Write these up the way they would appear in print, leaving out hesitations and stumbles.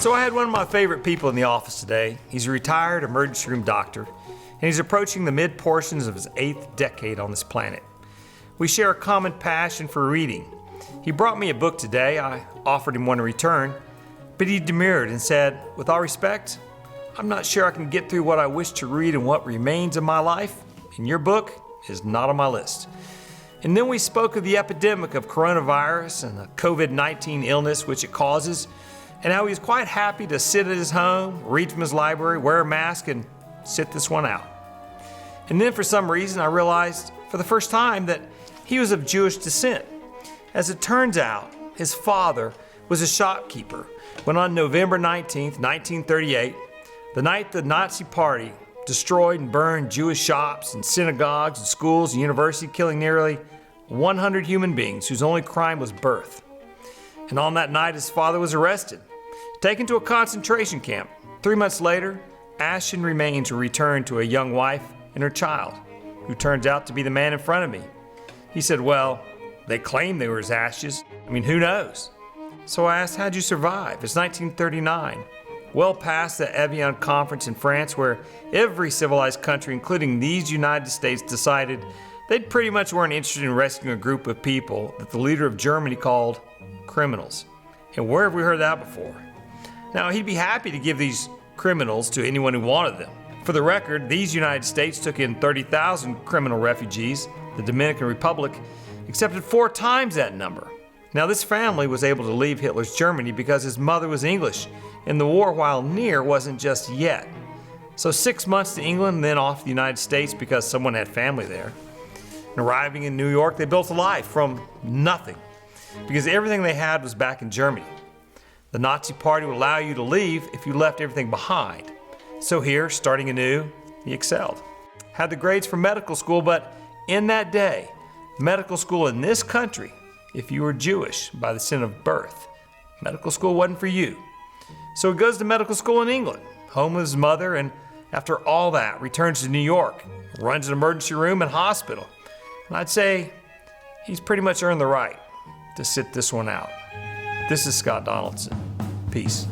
So I had one of my favorite people in the office today. He's a retired emergency room doctor, and he's approaching the mid-portions of his 8th decade on this planet. We share a common passion for reading. He brought me a book today. I offered him one in return, but he demurred and said, "With all respect, I'm not sure I can get through what I wish to read in what remains of my life, and your book is not on my list." And then we spoke of the epidemic of coronavirus and the COVID-19 illness which it causes, and how he was quite happy to sit at his home, read from his library, wear a mask, and sit this one out. And then for some reason I realized for the first time that he was of Jewish descent. As it turns out, his father was a shopkeeper when on November 19th, 1938, the night the Nazi Party destroyed and burned Jewish shops and synagogues and schools and universities, killing nearly 100 human beings whose only crime was birth. And on that night, his father was arrested, taken to a concentration camp. 3 months later, ashen remains were returned to a young wife and her child, who turns out to be the man in front of me. He said, "Well, they claim they were his ashes. I mean, who knows?" So I asked, "How'd you survive?" It's 1939, well past the Evian conference in France, where every civilized country, including these United States, decided they pretty much weren't interested in rescuing a group of people that the leader of Germany called criminals. And where have we heard that before? Now, he'd be happy to give these criminals to anyone who wanted them. For the record, these United States took in 30,000 criminal refugees. The Dominican Republic accepted 4 times that number. Now, this family was able to leave Hitler's Germany because his mother was English, and the war, while near, wasn't just yet. So 6 months to England and then off to the United States because someone had family there. And arriving in New York, they built a life from nothing because everything they had was back in Germany. The Nazi Party would allow you to leave if you left everything behind. So here, starting anew, he excelled. Had the grades for medical school, but in that day, medical school in this country, if you were Jewish by the sin of birth, medical school wasn't for you. So he goes to medical school in England, home of his mother, and after all that, returns to New York, runs an emergency room and hospital. And I'd say he's pretty much earned the right to sit this one out. This is Scott Donaldson. Peace.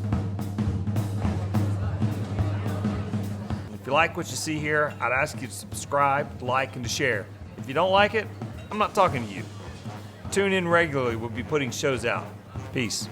If you like what you see here, I'd ask you to subscribe, like, and to share. If you don't like it, I'm not talking to you. Tune in regularly. We'll be putting shows out. Peace.